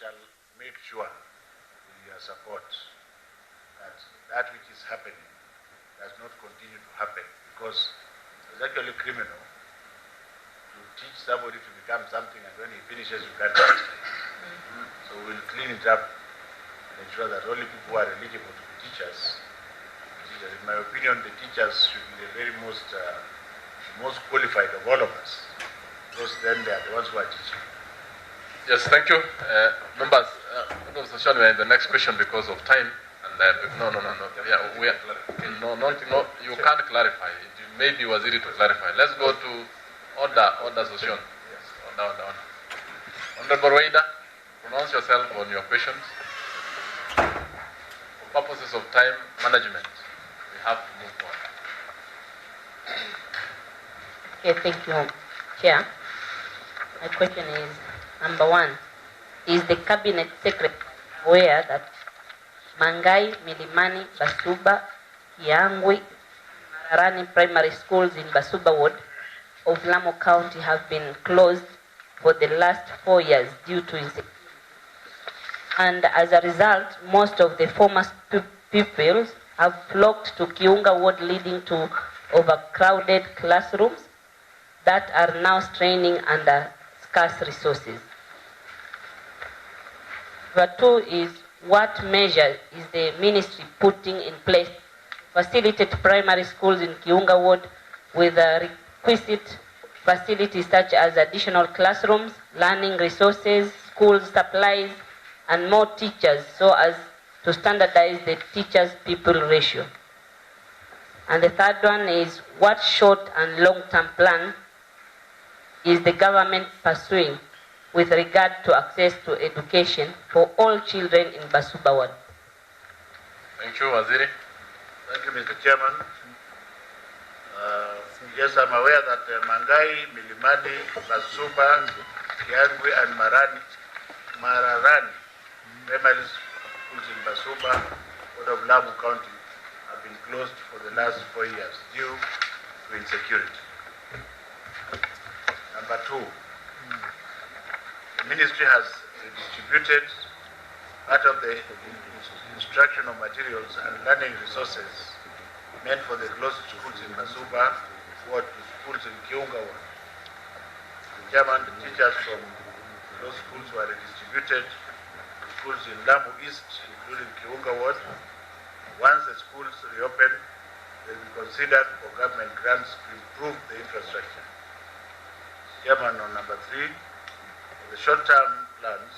shall make sure with your support that that which is happening does not continue to happen, because it's actually criminal to teach somebody to become something and when he finishes you can't teach him. So we'll clean it up and ensure that only people who are eligible to be teachers. In my opinion, the teachers should be the very most qualified of all of us, because then they are the ones who are teaching. Yes, thank you. Members, Mr Sossion, we are in the next question because of time. And no. Yeah, no, you can't clarify. Maybe Waziri to clarify. Let's go to Order Sossion. Yes. Order. Honorable Waida, pronounce yourself on your questions. For purposes of time management, we have to move on. Okay, thank you, Chair. My question is, number one, is the Cabinet Secretary aware that Mangai, Milimani, Basuba, Kiangwi, Mararani primary schools in Basuba ward of Lamu County have been closed for the last 4 years due to insecurity? And as a result, most of the former pupils have flocked to Kiunga ward, leading to overcrowded classrooms that are now straining under scarce resources. Number two is, what measure is the ministry putting in place to facilitate primary schools in Kiunga ward with requisite facilities such as additional classrooms, learning resources, school supplies, and more teachers, so as to standardize the teachers-pupil ratio? And the third one is, what short and long-term plan is the government pursuing with regard to access to education for all children in Basuba ward? Thank you, Waziri. Thank you, Mr. Chairman. Yes, I'm aware that Mangai, Milimani, Basuba, Kiangwi, and Mararani primary schools in Basuba, ward of Lamu County, have been closed for the last 4 years due to insecurity. Number two, the ministry has distributed part of the instructional materials and learning resources meant for the closed schools in Basuba ward to schools in Kiunga ward. Chairman, the teachers from those schools were redistributed to schools in Lamu East, including Kiunga ward. Once the schools reopen, they will be considered for government grants to improve the infrastructure. Chairman, on number three, for the short-term plans,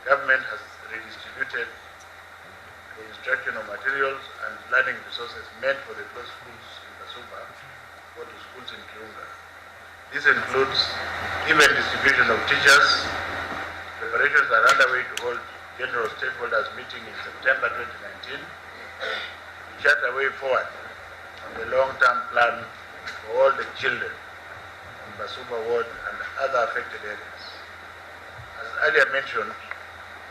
government has redistributed the instructional materials and learning resources meant for the closed schools in Basuba or to schools in Kiunga. This includes even distribution of teachers. Preparations are underway to hold general stakeholders meeting in September 2019 to chart a way forward on the long-term plan for all the children in Basuba ward and other affected areas. As earlier mentioned,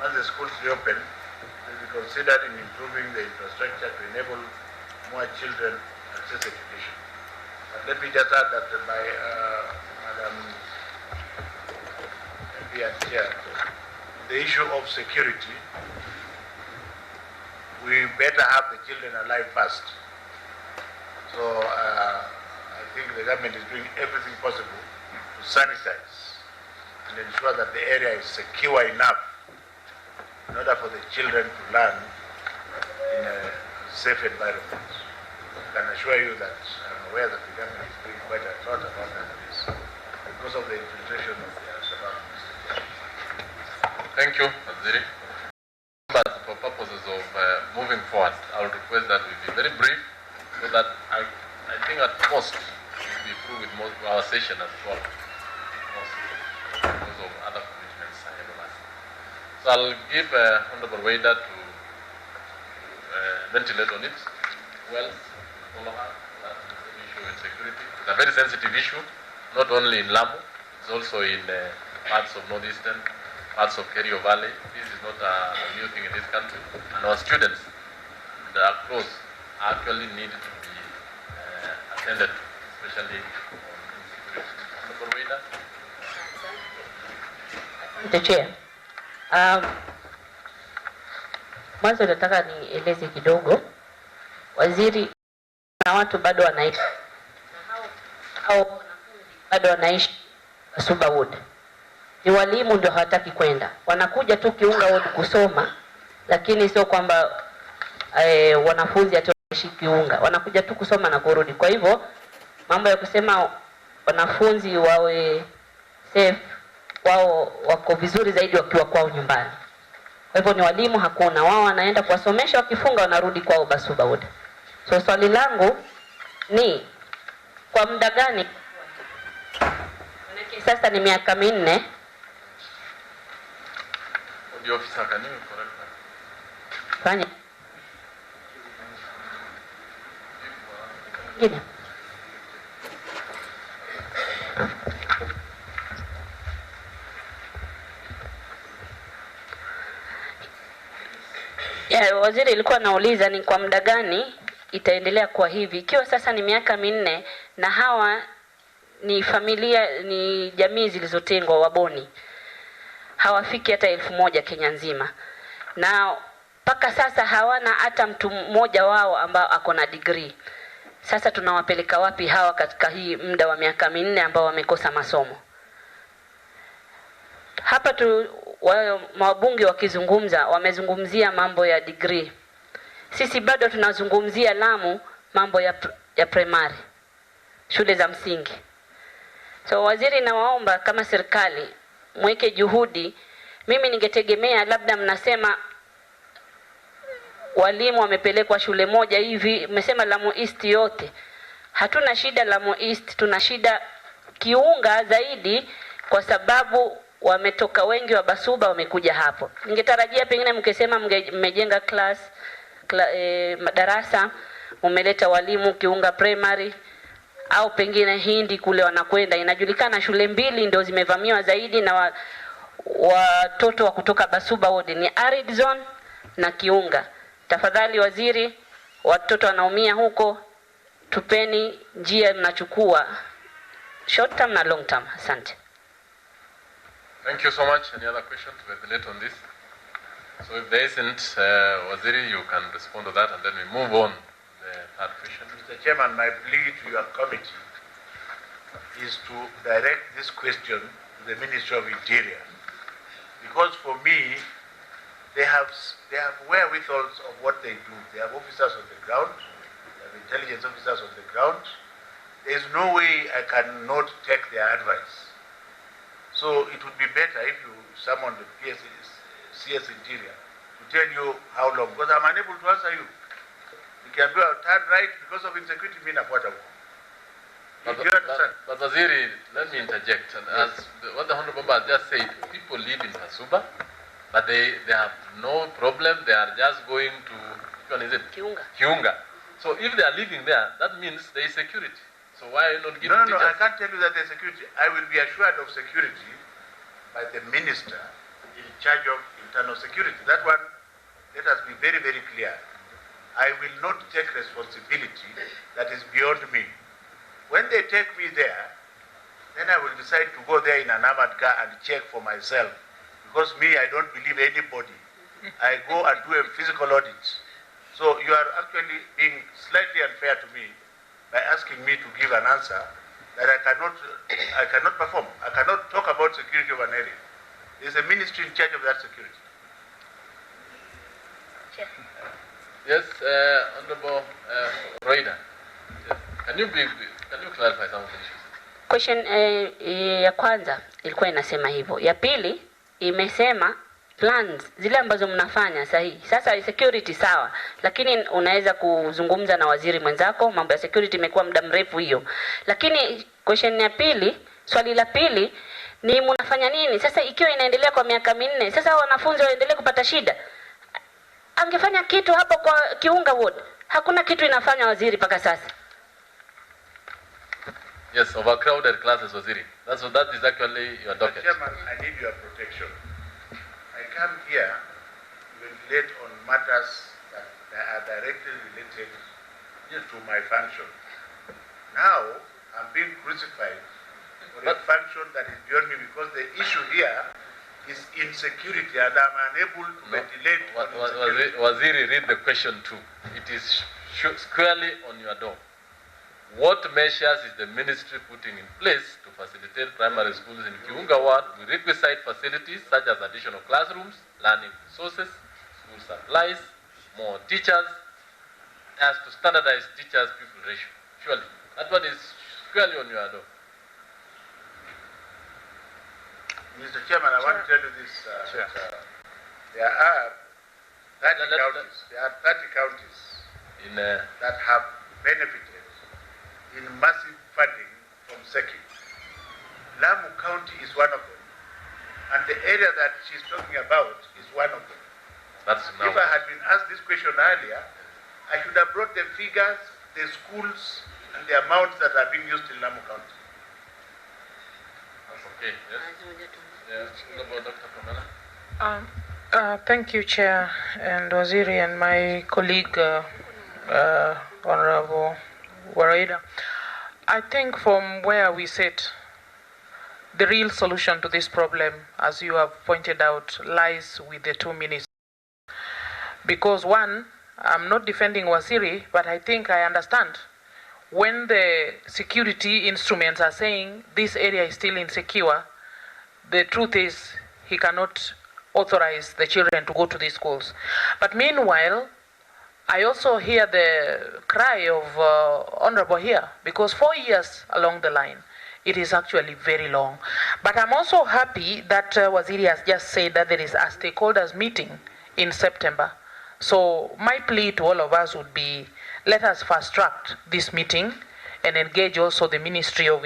once the schools reopen, it will be considered in improving the infrastructure to enable more children access education. But let me just add that by Madam MP and Chair, the issue of security, we better have the children alive first. So I think the government is doing everything possible to sanitize and ensure that the area is secure enough in order for the children to learn in a safe environment. I can assure you that I'm aware that the government is doing quite a lot about that because of the infiltration of the Al-Shabaab. Thank you, Waziri. But for purposes of moving forward, I would request that we be very brief so that I think at most we'll be through with most our session at 12. Because of other commitments ahead of us. So I'll give Honorable Waida to ventilate on it. Well, that issue in security. It's a very sensitive issue, not only in Lamu, it's also in parts of northeastern, parts of Kerio Valley. This is not a new thing in this country. And our students across actually need to be attended to, especially on insecurity. Honorable Waida. The Chair. Mwanzo nataka nieleze kidogo. Waziri na watu bado wanaishi. Hao wanafunzi bado wanaishi Basuba Ward. Ni walimu ndio hawataki kwenda. Wanakuja tu Kiunga Ward kusoma, lakini sio kwamba wanafunzi hawaishi Kiunga. Wanakuja tu kusoma na kurudi. Kwa hivyo mambo ya kusema wanafunzi wawe safe, wao wako vizuri zaidi wakiwa kwao nyumbani. Kwa hivyo ni walimu hakuna, wao wanaenda kuwasomesha, wakifunga wanarudi kwao Basuba Ward. So swali langu ni kwa muda gani? Manake sasa ni miaka 4. Ndio ofisa can you correct that? Fanya. Gine. Waziri ilikuwa nauliza ni kwa muda gani itaendelea kwa hivi. Ikiwa sasa ni miaka 4 na hawa ni familia, ni jamii zilizotengwa Waboni, hawafiki hata 1000 Kenya nzima, na mpaka sasa hawana hata mtu mmoja wao ambao ako na degree. Sasa tunawapeleka wapi hawa katika hii muda wa miaka 4 ambao wamekosa masomo? Hapa tu mabunge wakizungumza, wamezungumzia mambo ya degree. Sisi bado tunazungumzia Lamu mambo ya primary, shule za msingi. So waziri, nawaomba kama serikali mweke juhudi. Mimi ningetegemea labda mnasema walimu wamepelekwa shule moja hivi, mmesema Lamu East yote. Hatuna shida Lamu East, tuna shida Kiunga zaidi, kwa sababu wametoka wengi wa Basuba wamekuja hapo. Ningetarajia pengine mkesema mmejenga madarasa, umeleta walimu Kiunga primary, au pengine Hindi kule wanakwenda. Inajulikana shule 2 ndio zimevamiwa zaidi na watoto wa kutoka Basuba Ward ni arid zone na Kiunga. Tafadhali waziri, watoto wanaumia huko, tupeni njia mnachukua short term na long term. Asante. Thank you so much. Any other questions? We relate on this. So if there isn't, Waziri, you can respond to that, and then we move on to the third question. Mr. Chairman, my plea to your committee is to direct this question to the Ministry of Interior, because for me, they have wherewithal of what they do. They have officers on the ground, they have intelligence officers on the ground. There is no way I cannot take their advice. So it would be better if you summon the CS Interior to tell you how long, because I'm unable to answer you. You can do a turn right because of insecurity, mean a quarter. But Waziri, let me interject. And yes. What the Honorable Member just said, people live in Basuba, but they have no problem. They are just going to, which one is it? Kiunga. So if they are living there, that means there is security. So why are you not giving teachers? No, I can't tell you that there is security. I will be assured of security by the minister in charge of internal security. That one, let us be very, very clear. I will not take responsibility that is beyond me. When they take me there, then I will decide to go there in an armored car and check for myself. Because me, I don't believe anybody. I go and do a physical audit. So you are actually being slightly unfair to me by asking me to give an answer that I cannot perform. I cannot talk about security of an area. There is a ministry in charge of that security. Chair. Yes, Honorable Roida. Yes. Can you clarify some of the issues? Question ya kwanza ilikuwa inasema hivyo. Ya pili imesema plans zile ambazo mnafanya sahihi. Sasa security sawa, lakini unaweza kuzungumza na waziri mwenzako, mambo ya security imekuwa muda mrefu hiyo. Lakini question ya pili, swali la pili ni mnafanya nini? Sasa ikiwa inaendelea kwa miaka 4, sasa wanafunzi waendelee kupata shida. Angefanya kitu hapo kwa Kiunga Ward. Hakuna kitu inafanya waziri paka sasa. Yes, overcrowded classes, Waziri. That is actually your docket. Chairman, I need your protection. I come here to ventilate on matters that are directly related to my function. Now, I'm being crucified for a function that is beyond me, because the issue here is insecurity, and I'm unable to ventilate. Waziri, read the question too. It is squarely on your door. What measures is the ministry putting in place to facilitate primary schools in Kiunga Ward with requisite facilities such as additional classrooms, learning resources, school supplies, more teachers, as to standardize teachers-pupil ratio? Surely, that one is squarely on your door. Mr. Chairman, I want to tell you this. There are 30 counties. There are 30 counties that have benefited in massive funding from SECI. Lamu County is one of them. And the area that she's talking about is one of them. If I had been asked this question earlier, I should have brought the figures, the schools, and the amounts that are being used in Lamu County. That's okay, yes. Dr. Pamela? Thank you, Chair, and Waziri, and my colleague, Honorable Waraida. I think from where we sit, the real solution to this problem, as you have pointed out, lies with the two ministers. Because one, I'm not defending Waziri, but I think I understand. When the security instruments are saying this area is still insecure, the truth is he cannot authorize the children to go to these schools. But meanwhile, I also hear the cry of Honorable here, because 4 years along the line, it is actually very long. But I'm also happy that Waziri has just said that there is a stakeholders meeting in September. So my plea to all of us would be, let us fast track this meeting and engage also the Ministry of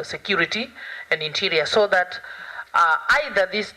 Security and Interior, so that either these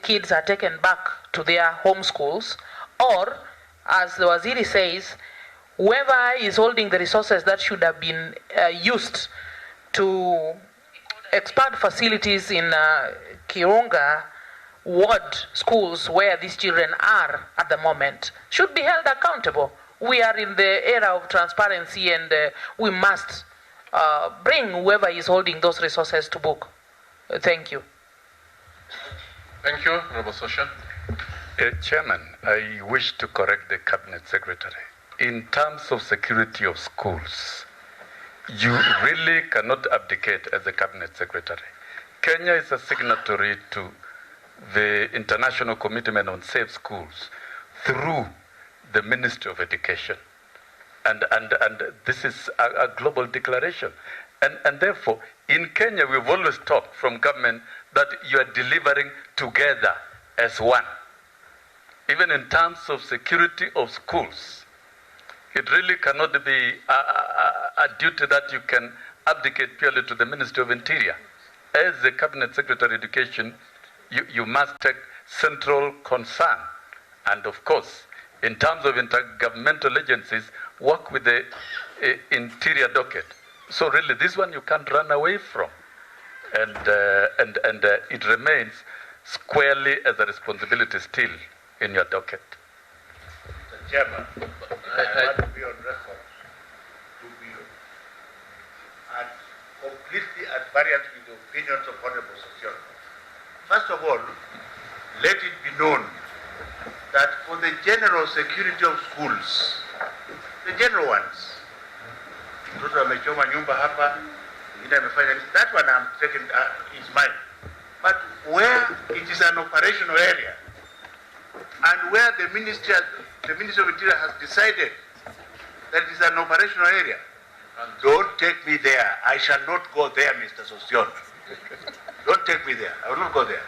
kids are taken back to their home schools, or, as the Waziri says, whoever is holding the resources that should have been used to expand facilities in Kiunga Ward schools where these children are at the moment should be held accountable. We are in the era of transparency, and we must bring whoever is holding those resources to book. Thank you. Thank you, Honorable Sossion. Chairman, I wish to correct the Cabinet Secretary. In terms of security of schools, you really cannot abdicate as a Cabinet Secretary. Kenya is a signatory to the International Commitment on Safe Schools through the Ministry of Education. And this is a global declaration. And therefore, in Kenya, we've always talked from government that you are delivering together as one. Even in terms of security of schools, it really cannot be a duty that you can abdicate purely to the Ministry of Interior. As the Cabinet Secretary of Education, you must take central concern. And of course, in terms of intergovernmental agencies, work with the Interior docket. So really, this one you can't run away from. And it remains squarely as a responsibility still in your docket. Mr. Chairman, I want to be on record to be completely at variance with the opinions of Honorable Sossion. First of all, let it be known that for the general security of schools, the general ones, mtoto amechoma nyumba hapa, that one I'm taking is mine. But where it is an operational area, and where the Ministry of Interior has decided that it is an operational area, don't take me there. I shall not go there, Mr. Sossion. Don't take me there. I will not go there.